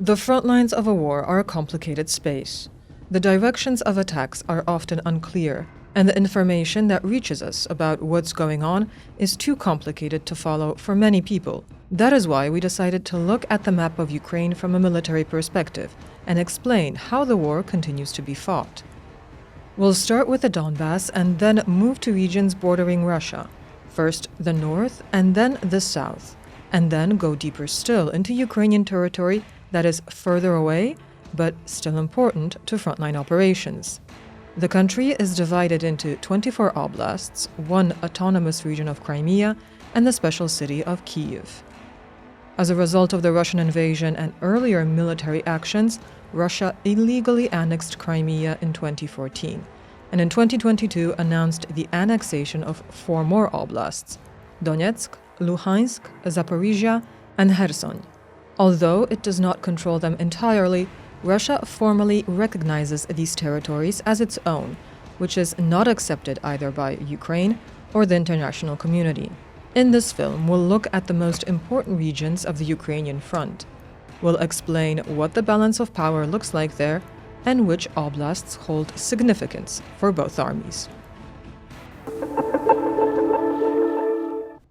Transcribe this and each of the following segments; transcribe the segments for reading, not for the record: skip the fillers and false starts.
The front lines of a war are a complicated space. The directions of attacks are often unclear, and the information that reaches us about what's going on is too complicated to follow for many people. That is why we decided to look at the map of Ukraine from a military perspective and explain how the war continues to be fought. We'll start with the Donbass and then move to regions bordering Russia, first the north and then the south, and then go deeper still into Ukrainian territory that is further away, but still important to frontline operations. The country is divided into 24 oblasts, one autonomous region of Crimea, and the special city of Kyiv. As a result of the Russian invasion and earlier military actions, Russia illegally annexed Crimea in 2014, and in 2022 announced the annexation of 4 more oblasts: Donetsk, Luhansk, Zaporizhzhia, and Kherson. Although it does not control them entirely, Russia formally recognizes these territories as its own, which is not accepted either by Ukraine or the international community. In this film, we'll look at the most important regions of the Ukrainian front. We'll explain what the balance of power looks like there and which oblasts hold significance for both armies.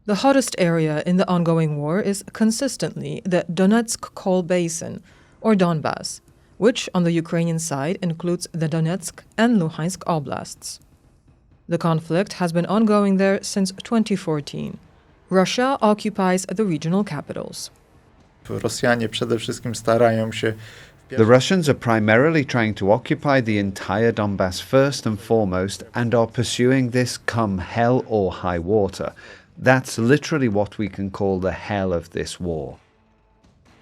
The hottest area in the ongoing war is consistently the Donetsk Coal Basin, or Donbass, which on the Ukrainian side includes the Donetsk and Luhansk oblasts. The conflict has been ongoing there since 2014. Russia occupies the regional capitals. The Russians are primarily trying to occupy the entire Donbass first and foremost and are pursuing this come hell or high water. That's literally what we can call the hell of this war.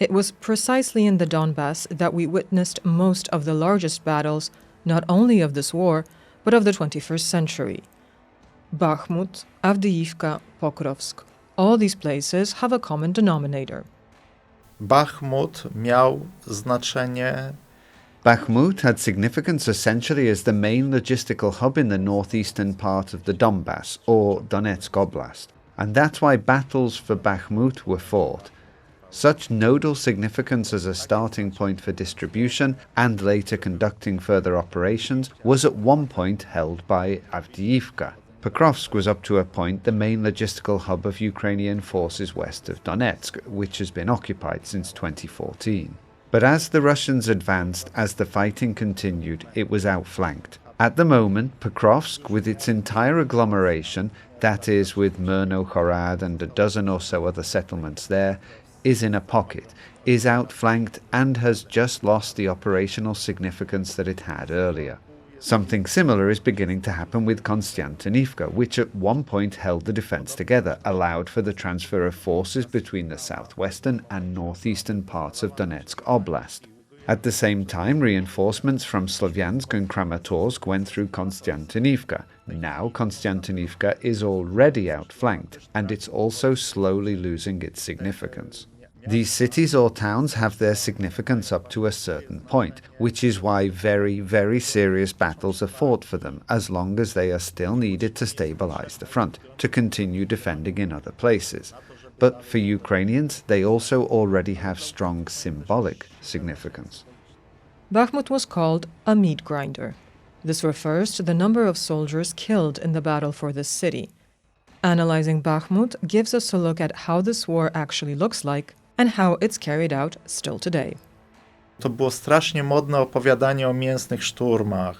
It was precisely in the Donbass that we witnessed most of the largest battles, not only of this war, but of the 21st century. Bakhmut, Avdiivka, Pokrovsk. All these places have a common denominator. Bakhmut miał znaczenie. Bakhmut had significance essentially as the main logistical hub in the northeastern part of the Donbass, or Donetsk Oblast, and that's why battles for Bakhmut were fought. Such nodal significance as a starting point for distribution and later conducting further operations was at one point held by Avdiivka. Pokrovsk was up to a point the main logistical hub of Ukrainian forces west of Donetsk, which has been occupied since 2014. But as the Russians advanced, as the fighting continued, it was outflanked. At the moment, Pokrovsk, with its entire agglomeration, that is, with Myrno-Horad and a dozen or so other settlements there, is in a pocket, is outflanked, and has just lost the operational significance that it had earlier. Something similar is beginning to happen with Konstantinivka, which at one point held the defense together, allowed for the transfer of forces between the southwestern and northeastern parts of Donetsk Oblast. At the same time, reinforcements from Slavyansk and Kramatorsk went through Konstantinivka. Now Konstantinivka is already outflanked, and it's also slowly losing its significance. These cities or towns have their significance up to a certain point, which is why very, very serious battles are fought for them, as long as they are still needed to stabilize the front, to continue defending in other places. But for Ukrainians, they also already have strong symbolic significance. Bakhmut was called a meat grinder. This refers to the number of soldiers killed in the battle for this city. Analyzing Bakhmut gives us a look at how this war actually looks like and how it's carried out still today. To było strasznie modne opowiadanie o mięsnych szturmach.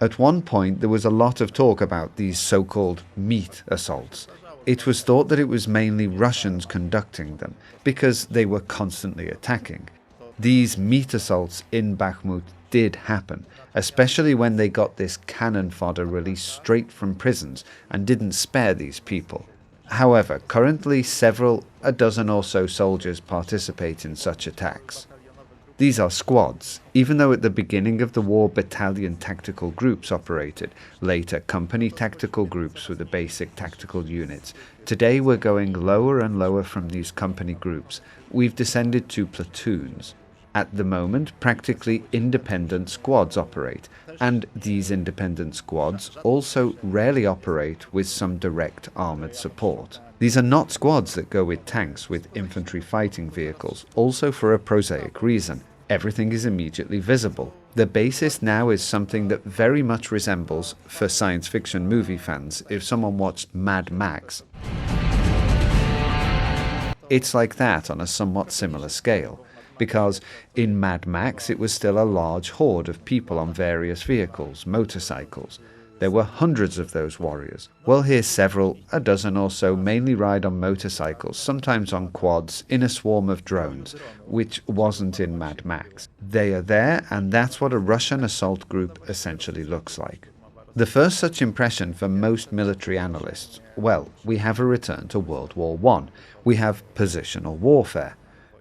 At one point, there was a lot of talk about these so-called meat assaults. It was thought that it was mainly Russians conducting them, because they were constantly attacking. These meat assaults in Bakhmut did happen, especially when they got this cannon fodder released straight from prisons and didn't spare these people. However, currently a dozen or so soldiers participate in such attacks. These are squads, even though at the beginning of the war battalion tactical groups operated, later company tactical groups were the basic tactical units. Today we're going lower and lower from these company groups. We've descended to platoons. At the moment, practically independent squads operate, and these independent squads also rarely operate with some direct armoured support. These are not squads that go with tanks, with infantry fighting vehicles, also for a prosaic reason. Everything is immediately visible. The basis now is something that very much resembles, for science fiction movie fans, if someone watched Mad Max. It's like that on a somewhat similar scale, because in Mad Max it was still a large horde of people on various vehicles, motorcycles. There were hundreds of those warriors. Well, here several, a dozen or so, mainly ride on motorcycles, sometimes on quads, in a swarm of drones, which wasn't in Mad Max. They are there, and that's what a Russian assault group essentially looks like. The first such impression for most military analysts, well, we have a return to World War I. We have positional warfare.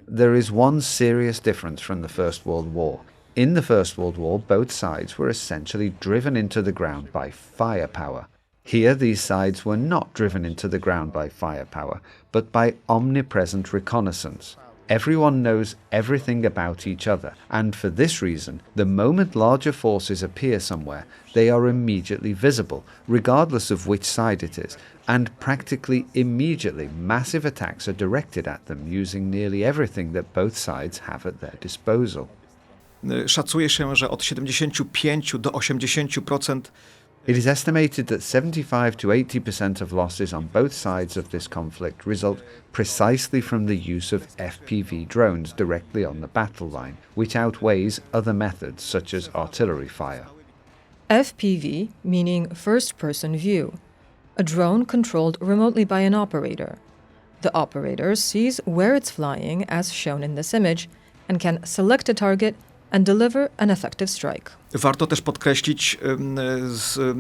There is one serious difference from the First World War. In the First World War, both sides were essentially driven into the ground by firepower. Here, these sides were not driven into the ground by firepower, but by omnipresent reconnaissance. Everyone knows everything about each other, and for this reason, the moment larger forces appear somewhere, they are immediately visible, regardless of which side it is, and practically immediately massive attacks are directed at them using nearly everything that both sides have at their disposal. Szacuje się, że od 75 do 80% It is estimated that 75 to 80% of losses on both sides of this conflict result precisely from the use of FPV drones directly on the battle line, which outweighs other methods such as artillery fire. FPV, meaning first-person view, a drone controlled remotely by an operator. The operator sees where it's flying, as shown in this image, and can select a target and deliver an effective strike. warto też podkreślić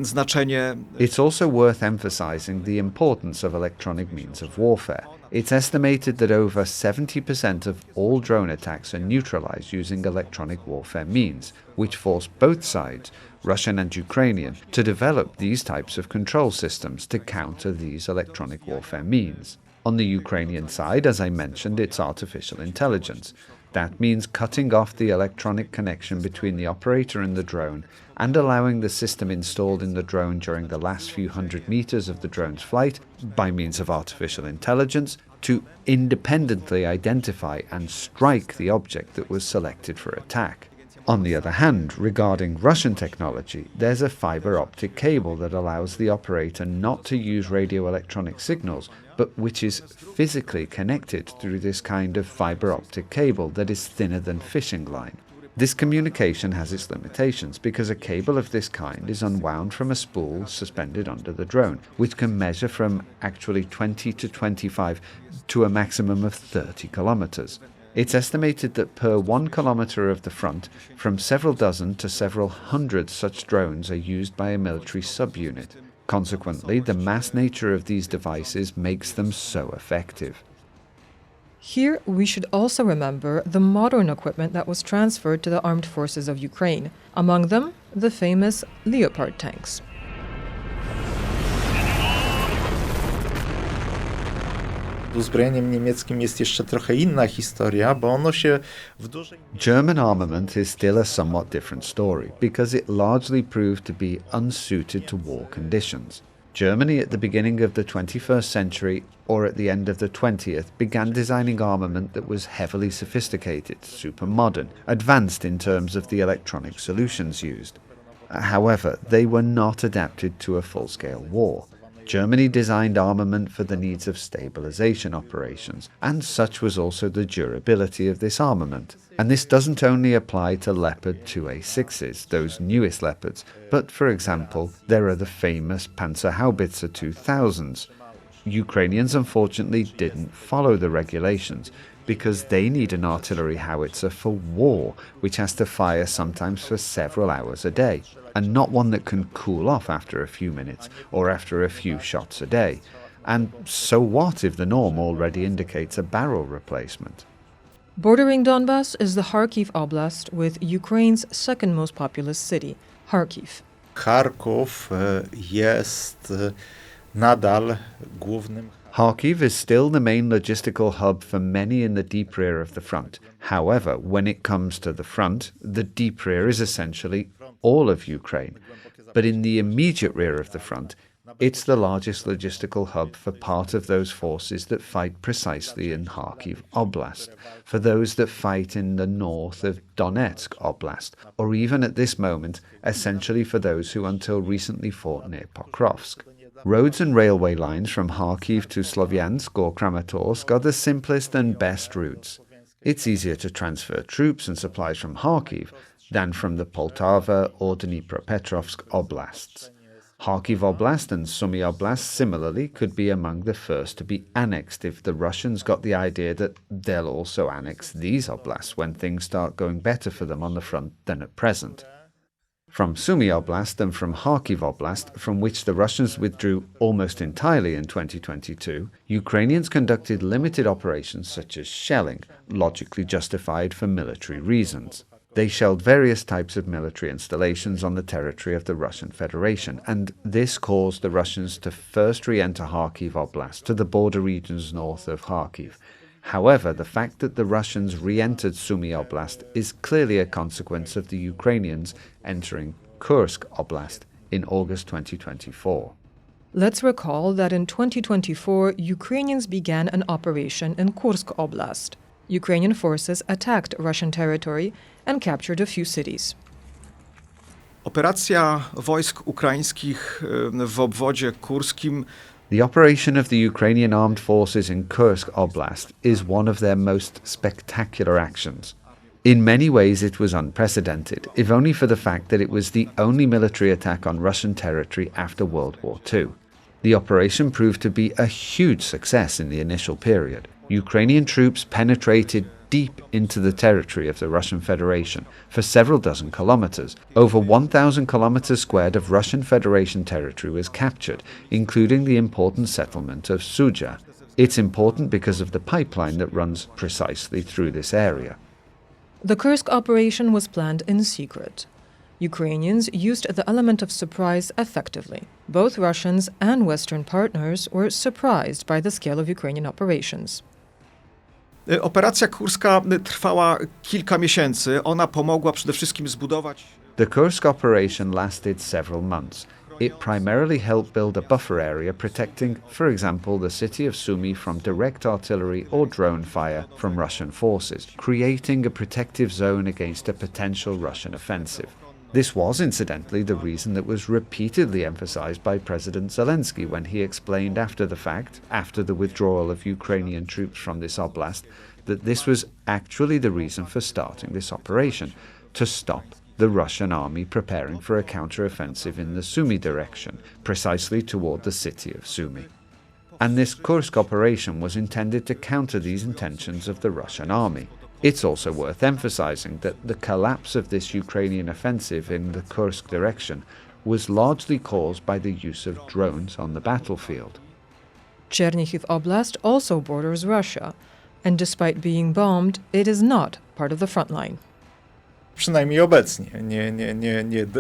znaczenie. It's also worth emphasizing the importance of electronic means of warfare. It's estimated that over 70% of all drone attacks are neutralized using electronic warfare means, which force both sides, Russian and Ukrainian, to develop these types of control systems to counter these electronic warfare means. On the Ukrainian side, as I mentioned, it's artificial intelligence. That means cutting off the electronic connection between the operator and the drone and allowing the system installed in the drone during the last few hundred meters of the drone's flight, by means of artificial intelligence, to independently identify and strike the object that was selected for attack. On the other hand, regarding Russian technology, there's a fiber optic cable that allows the operator not to use radio electronic signals, but which is physically connected through this kind of fiber optic cable that is thinner than fishing line. This communication has its limitations because a cable of this kind is unwound from a spool suspended under the drone, which can measure from actually 20 to 25 to a maximum of 30 kilometers. It's estimated that per 1 kilometer of the front, from several dozen to several hundred such drones are used by a military subunit. Consequently, the mass nature of these devices makes them so effective. Here, we should also remember the modern equipment that was transferred to the armed forces of Ukraine, among them the famous Leopard tanks. Z uzbrojeniem niemieckim jest jeszcze trochę inna historia, bo ono się w dużej... German armament is still a somewhat different story, because it largely proved to be unsuited to war conditions. Germany at the beginning of the 21st century, or at the end of the 20th, began designing armament that was heavily sophisticated, super modern, advanced in terms of the electronic solutions used. However, they were not adapted to a full-scale war. Germany designed armament for the needs of stabilization operations, and such was also the durability of this armament. And this doesn't only apply to Leopard 2A6s, those newest Leopards, but for example, there are the famous Panzerhaubitze 2000s. Ukrainians unfortunately didn't follow the regulations, because they need an artillery howitzer for war, which has to fire sometimes for several hours a day, and not one that can cool off after a few minutes or after a few shots a day. And so what if the norm already indicates a barrel replacement? Bordering Donbass is the Kharkiv Oblast with Ukraine's second most populous city, Kharkiv. Charków jest nadal głównym... Kharkiv is still the main logistical hub for many in the deep rear of the front. However, when it comes to the front, the deep rear is essentially all of Ukraine. But in the immediate rear of the front, it's the largest logistical hub for part of those forces that fight precisely in Kharkiv Oblast, for those that fight in the north of Donetsk Oblast, or even at this moment, essentially for those who until recently fought near Pokrovsk. Roads and railway lines from Kharkiv to Slovyansk or Kramatorsk are the simplest and best routes. It's easier to transfer troops and supplies from Kharkiv than from the Poltava or Dnipropetrovsk oblasts. Kharkiv Oblast and Sumy Oblast similarly could be among the first to be annexed if the Russians got the idea that they'll also annex these oblasts when things start going better for them on the front than at present. From Sumy Oblast and from Kharkiv Oblast, from which the Russians withdrew almost entirely in 2022, Ukrainians conducted limited operations such as shelling, logically justified for military reasons. They shelled various types of military installations on the territory of the Russian Federation, and this caused the Russians to first re-enter Kharkiv Oblast to the border regions north of Kharkiv. However, the fact that the Russians re-entered Sumy Oblast is clearly a consequence of the Ukrainians entering Kursk Oblast in August 2024. Let's recall that in 2024, Ukrainians began an operation in Kursk Oblast. Ukrainian forces attacked Russian territory and captured a few cities. Operacja wojsk ukraińskich w obwodzie kurskim. The operation of the Ukrainian armed forces in Kursk Oblast is one of their most spectacular actions. In many ways it was unprecedented, if only for the fact that it was the only military attack on Russian territory after World War II. The operation proved to be a huge success in the initial period. Ukrainian troops penetrated deep into the territory of the Russian Federation for several dozen kilometers. Over 1,000 kilometers squared of Russian Federation territory was captured, including the important settlement of Sudzha. It's important because of the pipeline that runs precisely through this area. The Kursk operation was planned in secret. Ukrainians used the element of surprise effectively. Both Russians and Western partners were surprised by the scale of Ukrainian operations. Operacja kurska trwała kilka miesięcy. Ona pomogła przede wszystkim zbudować. The Kursk operation lasted several months. It primarily helped build a buffer area protecting, for example, the city of Sumy from direct artillery or drone fire from Russian forces, creating a protective zone against a potential Russian offensive. This was, incidentally, the reason that was repeatedly emphasized by President Zelensky when he explained after the fact, after the withdrawal of Ukrainian troops from this oblast, that this was actually the reason for starting this operation, to stop the Russian army preparing for a counter-offensive in the Sumy direction, precisely toward the city of Sumy. And this Kursk operation was intended to counter these intentions of the Russian army. It's also worth emphasizing that the collapse of this Ukrainian offensive in the Kursk direction was largely caused by the use of drones on the battlefield. Chernihiv Oblast also borders Russia, and despite being bombed, it is not part of the frontline. Przynajmniej obecnie.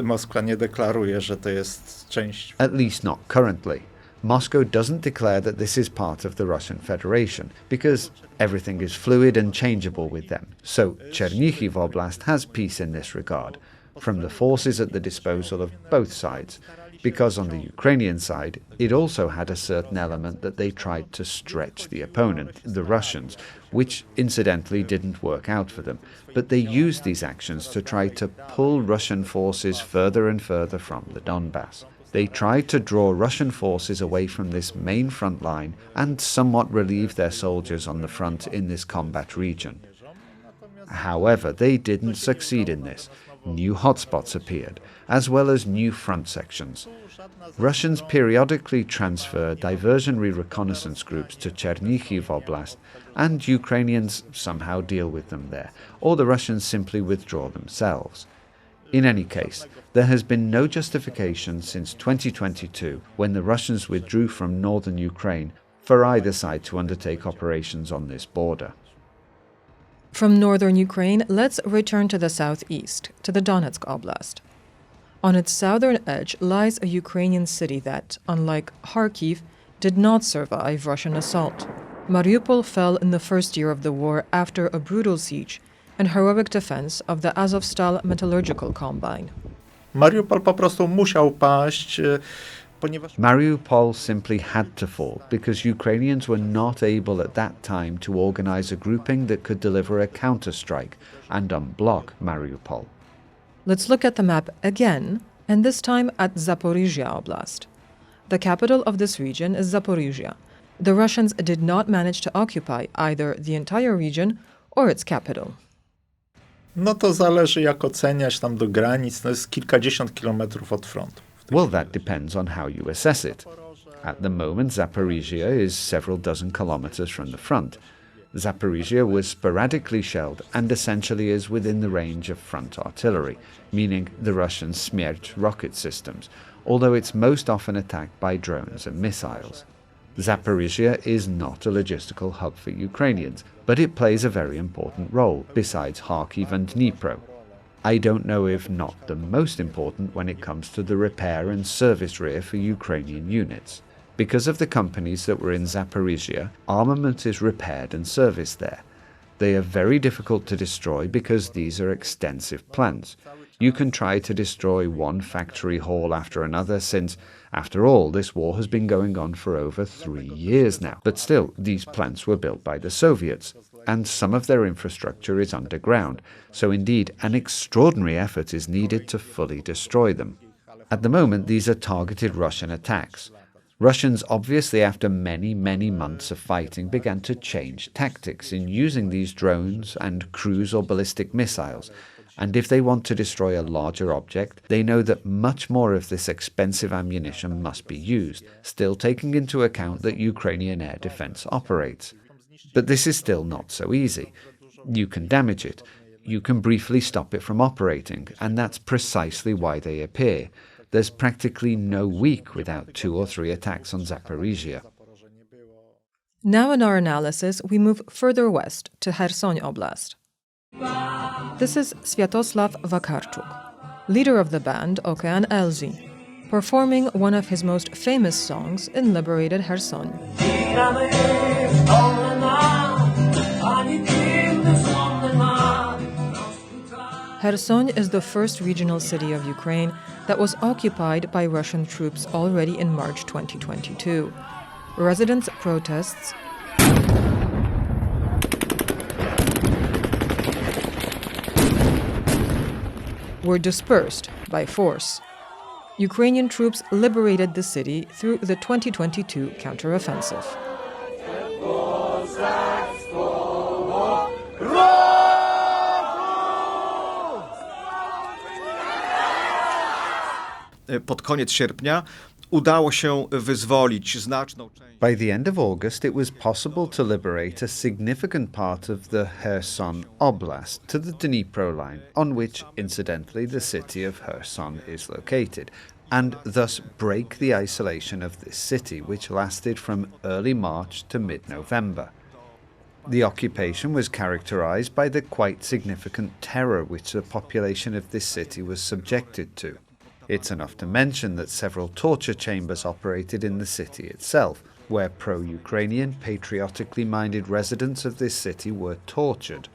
Moskwa nie deklaruje, że to jest część. At least not currently. Moscow doesn't declare that this is part of the Russian Federation, because everything is fluid and changeable with them. So Chernihiv Oblast has peace in this regard, from the forces at the disposal of both sides, because on the Ukrainian side, it also had a certain element that they tried to stretch the opponent, the Russians, which incidentally didn't work out for them. But they used these actions to try to pull Russian forces further and further from the Donbass. They tried to draw Russian forces away from this main front line and somewhat relieve their soldiers on the front in this combat region. However, they didn't succeed in this. New hotspots appeared, as well as new front sections. Russians periodically transfer diversionary reconnaissance groups to Chernihiv Oblast, and Ukrainians somehow deal with them there, or the Russians simply withdraw themselves. In any case, there has been no justification since 2022, when the Russians withdrew from northern Ukraine, for either side to undertake operations on this border. From northern Ukraine, let's return to the southeast, to the Donetsk Oblast. On its southern edge lies a Ukrainian city that, unlike Kharkiv, did not survive Russian assault. Mariupol fell in the first year of the war after a brutal siege and heroic defense of the Azovstal metallurgical combine. Mariupol po prostu musiał paść, ponieważ Mariupol simply had to fall because Ukrainians were not able at that time to organize a grouping that could deliver a counterstrike and unblock Mariupol. Let's look at the map again, and this time at Zaporizhzhia Oblast. The capital of this region is Zaporizhzhia. The Russians did not manage to occupy either the entire region or its capital. no to zależy jak oceniać tam do granic, to jest kilkadziesiąt kilometrów od frontu. Well, that depends on how you assess it. At the moment, Zaporizhzhia is several dozen kilometers from the front. Zaporizhzhia was sporadically shelled and essentially is within the range of front artillery, meaning the Russian Smerch rocket systems, although it's most often attacked by drones and missiles. Zaporizhzhia is not a logistical hub for Ukrainians, but it plays a very important role, besides Kharkiv and Dnipro. I don't know if not the most important when it comes to the repair and service rear for Ukrainian units. Because of the companies that were in Zaporizhzhia, armament is repaired and serviced there. They are very difficult to destroy because these are extensive plants. You can try to destroy one factory hall after another since, after all, this war has been going on for over 3 years now. But still, these plants were built by the Soviets, and some of their infrastructure is underground, so indeed an extraordinary effort is needed to fully destroy them. At the moment, these are targeted Russian attacks. Russians, obviously after many months of fighting, began to change tactics in using these drones and cruise or ballistic missiles, and if they want to destroy a larger object, they know that much more of this expensive ammunition must be used, still taking into account that Ukrainian air defense operates. But this is still not so easy. You can damage it, you can briefly stop it from operating, and that's precisely why they appear. There's practically no week without 2 or 3 attacks on Zaporizhzhia. Now in our analysis, we move further west to Kherson Oblast. This is Sviatoslav Vakarchuk, leader of the band Okean Elzy, performing one of his most famous songs in liberated Kherson. Kherson is the first regional city of Ukraine that was occupied by Russian troops already in March 2022. Residents' protests were dispersed by force. Ukrainian troops liberated the city through the 2022 counteroffensive. Pod koniec sierpnia udało się wyzwolić znaczną część. By the end of August, it was possible to liberate a significant part of the Kherson Oblast to the Dnipro line, on which, incidentally, the city of Kherson is located, and thus break the isolation of this city, which lasted from early March to mid-November. The occupation was characterized by the quite significant terror which the population of this city was subjected to. It's enough to mention that several torture chambers operated in the city itself, where pro-Ukrainian, patriotically minded residents of this city were tortured.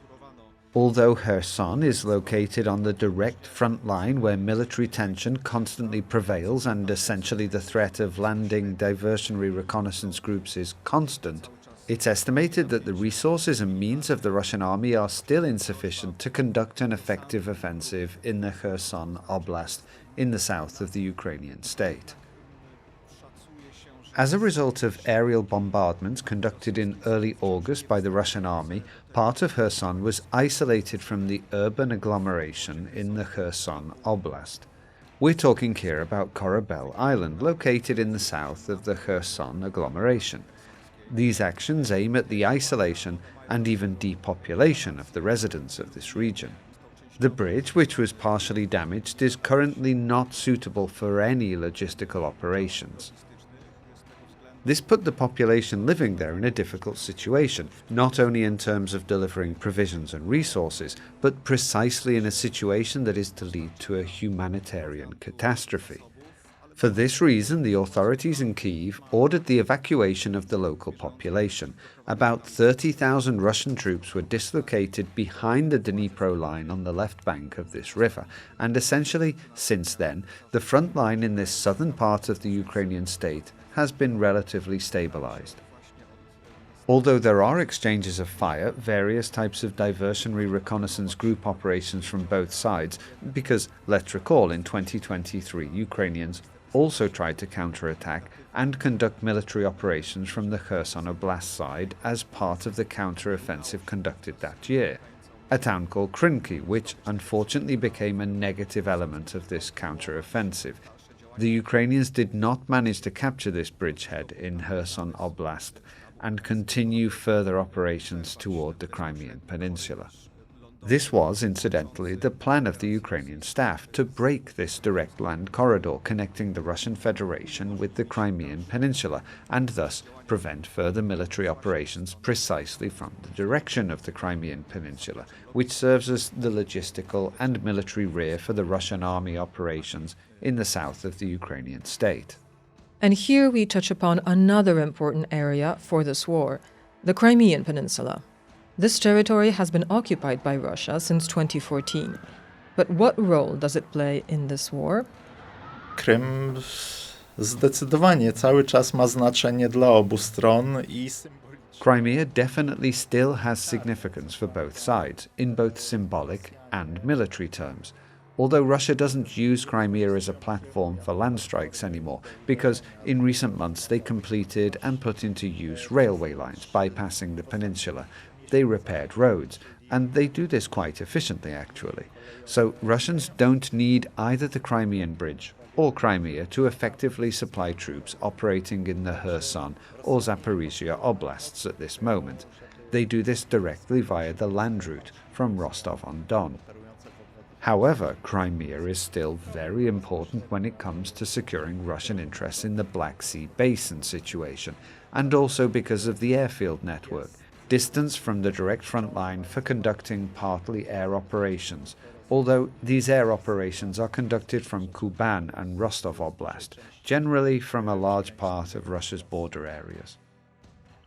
Although Kherson is located on the direct front line where military tension constantly prevails and essentially the threat of landing diversionary reconnaissance groups is constant, it's estimated that the resources and means of the Russian army are still insufficient to conduct an effective offensive in the Kherson Oblast in the south of the Ukrainian state. As a result of aerial bombardments conducted in early August by the Russian army, part of Kherson was isolated from the urban agglomeration in the Kherson Oblast. We're talking here about Korabel Island, located in the south of the Kherson agglomeration. These actions aim at the isolation and even depopulation of the residents of this region. The bridge, which was partially damaged, is currently not suitable for any logistical operations. This put the population living there in a difficult situation, not only in terms of delivering provisions and resources, but precisely in a situation that is to lead to a humanitarian catastrophe. For this reason, the authorities in Kyiv ordered the evacuation of the local population. About 30,000 Russian troops were dislocated behind the Dnipro line on the left bank of this river, and essentially, since then, the front line in this southern part of the Ukrainian state has been relatively stabilized. Although there are exchanges of fire, various types of diversionary reconnaissance group operations from both sides, because, let's recall, in 2023 Ukrainians also tried to counterattack and conduct military operations from the Kherson Oblast side as part of the counter-offensive conducted that year. A town called Krinky, which unfortunately became a negative element of this counter-offensive. The Ukrainians did not manage to capture this bridgehead in Kherson Oblast and continue further operations toward the Crimean Peninsula. This was, incidentally, the plan of the Ukrainian staff to break this direct land corridor connecting the Russian Federation with the Crimean Peninsula and thus prevent further military operations precisely from the direction of the Crimean Peninsula, which serves as the logistical and military rear for the Russian army operations in the south of the Ukrainian state. And here we touch upon another important area for this war, the Crimean Peninsula. This territory has been occupied by Russia since 2014. But what role does it play in this war? Krym zdecydowanie cały czas ma znaczenie dla obu stron i Crimea definitely still has significance for both sides, in both symbolic and military terms. Although Russia doesn't use Crimea as a platform for land strikes anymore, because in recent months they completed and put into use railway lines bypassing the peninsula. They repaired roads, and they do this quite efficiently actually. So Russians don't need either the Crimean Bridge or Crimea to effectively supply troops operating in the Kherson or Zaporizhzhia oblasts at this moment. They do this directly via the land route from Rostov-on-Don. However, Crimea is still very important when it comes to securing Russian interests in the Black Sea Basin situation, and also because of the airfield network, distance from the direct front line for conducting partly air operations, although these air operations are conducted from Kuban and Rostov Oblast, generally from a large part of Russia's border areas.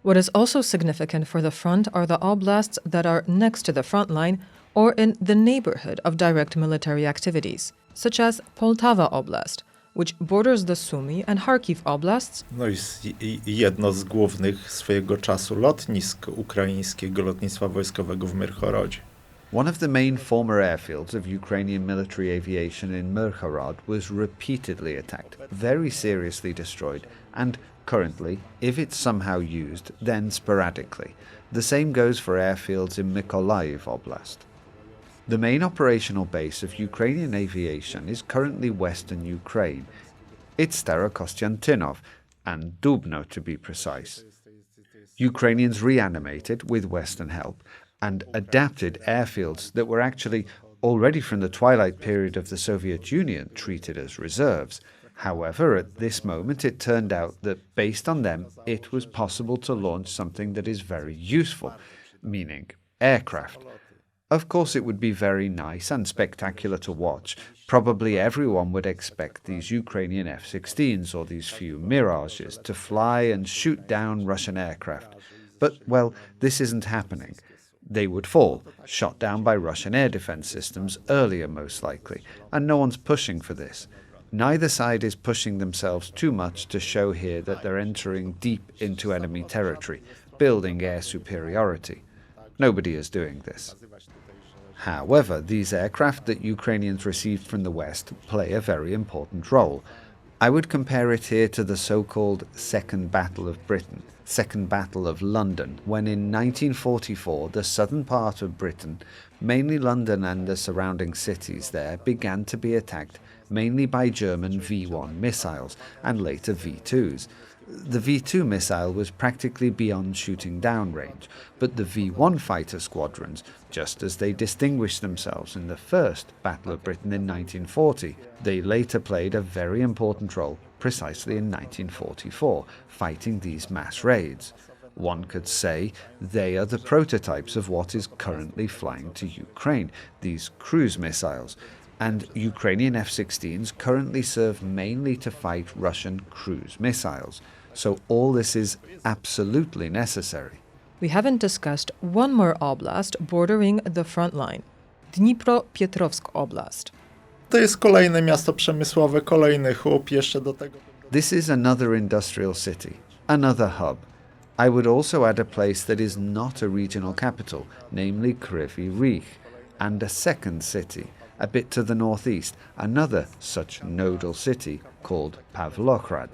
What is also significant for the front are the oblasts that are next to the front line or in the neighborhood of direct military activities, such as Poltava Oblast, which borders the Sumy and Kharkiv oblasts. No jest jedno z głównych swojego czasu lotnisk ukraińskiego lotnictwa wojskowego w Myrhorodzie. One of the main former airfields of Ukrainian military aviation in Myrhorod was repeatedly attacked, very seriously destroyed, and currently, if it's somehow used, then sporadically. The same goes for airfields in Mykolaiv Oblast. The main operational base of Ukrainian aviation is currently western Ukraine. It's Starokostiantynov, and Dubno to be precise. Ukrainians reanimated, with Western help, and adapted airfields that were actually, already from the twilight period of the Soviet Union, treated as reserves. However, at this moment it turned out that based on them it was possible to launch something that is very useful, meaning aircraft. Of course it would be very nice and spectacular to watch. Probably everyone would expect these Ukrainian F-16s or these few Mirages to fly and shoot down Russian aircraft. But, well, this isn't happening. They would fall, shot down by Russian air defense systems earlier most likely, and no one's pushing for this. Neither side is pushing themselves too much to show here that they're entering deep into enemy territory, building air superiority. Nobody is doing this. However, these aircraft that Ukrainians received from the West play a very important role. I would compare it here to the so-called Second Battle of Britain, Second Battle of London, when in 1944 the southern part of Britain, mainly London and the surrounding cities there, began to be attacked mainly by German V-1 missiles and later V-2s. The V-2 missile was practically beyond shooting down range, but the V-1 fighter squadrons, just as they distinguished themselves in the First Battle of Britain in 1940, they later played a very important role precisely in 1944, fighting these mass raids. One could say they are the prototypes of what is currently flying to Ukraine, these cruise missiles. and Ukrainian F-16s currently serve mainly to fight Russian cruise missiles. So all this is absolutely necessary. We haven't discussed one more oblast bordering the front line, Dnipropetrovsk Oblast. To jest kolejne miasto przemysłowe, kolejny hub, jeszcze do tego. This is another industrial city, another hub. I would also add a place that is not a regional capital, namely Kryvyi Rih, and a second city, a bit to the northeast, another such nodal city called Pavlograd.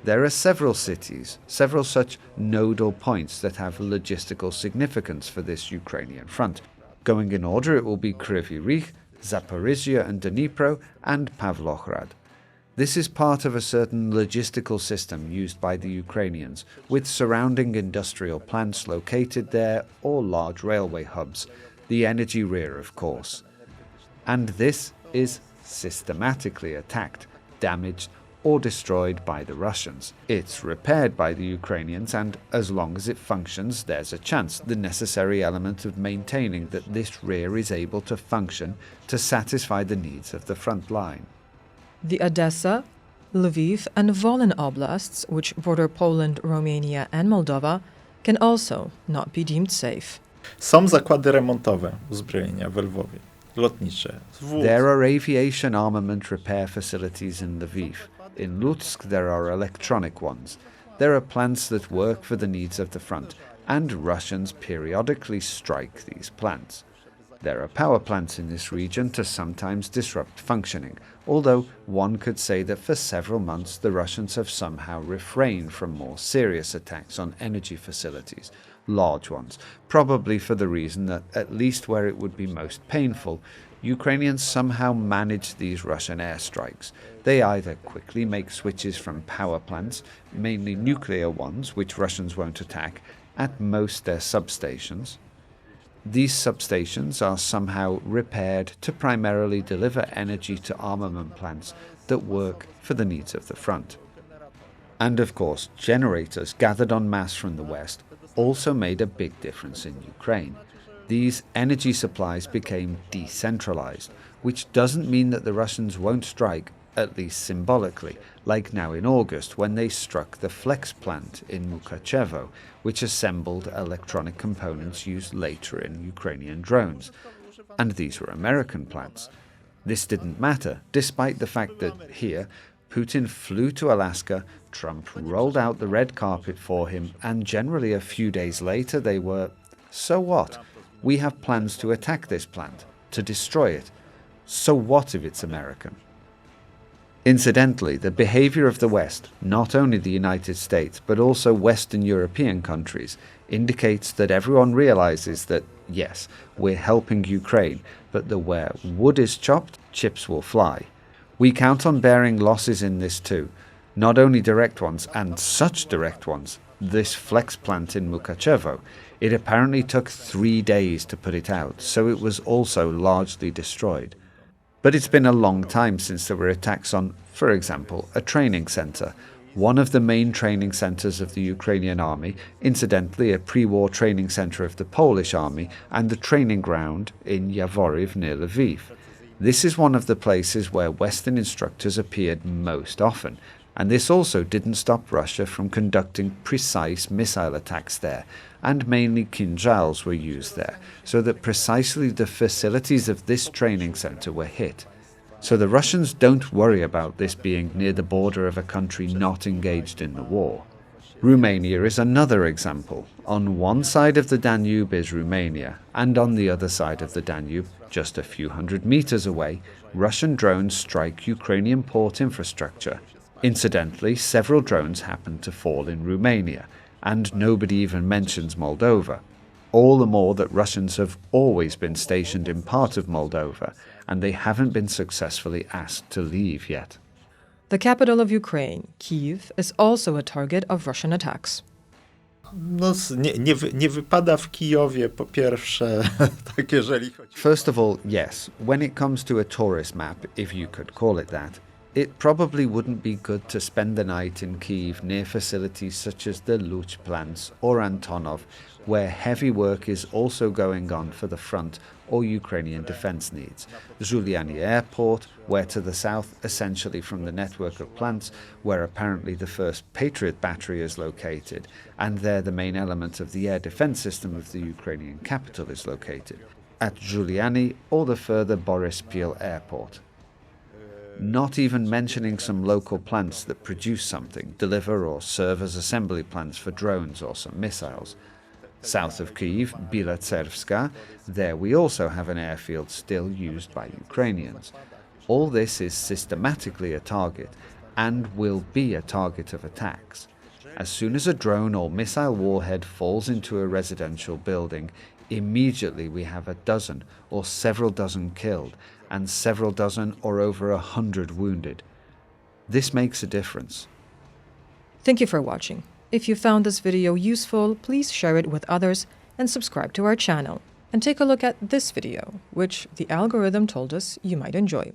There are several cities, several such nodal points that have logistical significance for this Ukrainian front. Going in order, it will be Kryvyi Rih, Zaporizhzhia and Dnipro, and Pavlograd. This is part of a certain logistical system used by the Ukrainians, with surrounding industrial plants located there or large railway hubs, the energy rear of course. And this is systematically attacked, damaged, or destroyed by the Russians. It's repaired by the Ukrainians, and as long as it functions, there's a chance, the necessary element of maintaining that this rear is able to function to satisfy the needs of the front line. The Odessa, Lviv, and Volyn oblasts, which border Poland, Romania, and Moldova, can also not be deemed safe. Są zakłady remontowe uzbrojenia w Lwowie, lotnicze. There are aviation armament repair facilities in Lviv. In Lutsk there are electronic ones. There are plants that work for the needs of the front, and Russians periodically strike these plants. There are power plants in this region to sometimes disrupt functioning, although one could say that for several months the Russians have somehow refrained from more serious attacks on energy facilities, large ones, probably for the reason that, at least where it would be most painful, Ukrainians somehow manage these Russian airstrikes. They either quickly make switches from power plants, mainly nuclear ones, which Russians won't attack, at most their substations. These substations are somehow repaired to primarily deliver energy to armament plants that work for the needs of the front. And of course, generators gathered en masse from the west also made a big difference in Ukraine. These energy supplies became decentralized, which doesn't mean that the Russians won't strike, at least symbolically, like now in August when they struck the Flex plant in Mukachevo, which assembled electronic components used later in Ukrainian drones. And these were American plants. This didn't matter, despite the fact that here, Putin flew to Alaska, Trump rolled out the red carpet for him, and generally a few days later they were, so what? We have plans to attack this plant, to destroy it. So what if it's American? Incidentally, the behavior of the West, not only the United States, but also Western European countries, indicates that everyone realizes that, yes, we're helping Ukraine, but that where wood is chopped, chips will fly. We count on bearing losses in this too, not only direct ones, and such direct ones. This Flex plant in Mukachevo, it apparently took 3 days to put it out, so it was also largely destroyed. But it's been a long time since there were attacks on, for example, a training center, one of the main training centers of the Ukrainian army, incidentally a pre-war training center of the Polish army, and the training ground in Yavoriv near Lviv. This is one of the places where Western instructors appeared most often, and this also didn't stop Russia from conducting precise missile attacks there, and mainly Kinzhals were used there, so that precisely the facilities of this training center were hit. So the Russians don't worry about this being near the border of a country not engaged in the war. Romania is another example. On one side of the Danube is Romania, and on the other side of the Danube, just a few hundred meters away, Russian drones strike Ukrainian port infrastructure. Incidentally, several drones happened to fall in Romania, and nobody even mentions Moldova. All the more that Russians have always been stationed in part of Moldova, and they haven't been successfully asked to leave yet. The capital of Ukraine, Kyiv, is also a target of Russian attacks. No, nie wypada w Kijowie, po pierwsze, tak jeżeli chodzi. First of all, yes, when it comes to a tourist map, if you could call it that, It probably wouldn't be good to spend the night in Kyiv near facilities such as the Luch plants or Antonov, where heavy work is also going on for the front or Ukrainian defense needs. Zhuliany Airport, where to the south, essentially from the network of plants, where apparently the first Patriot battery is located, and there the main element of the air defense system of the Ukrainian capital is located, at Zhuliany or the further Boryspil Airport. Not even mentioning some local plants that produce something, deliver or serve as assembly plants for drones or some missiles. South of Kyiv, Bilatservska, there we also have an airfield still used by Ukrainians. All this is systematically a target and will be a target of attacks. As soon as a drone or missile warhead falls into a residential building, immediately we have a dozen or several dozen killed and several dozen or over 100 wounded. This makes a difference. Thank you for watching. If you found this video useful, please share it with others and subscribe to our channel. And take a look at this video, which the algorithm told us you might enjoy.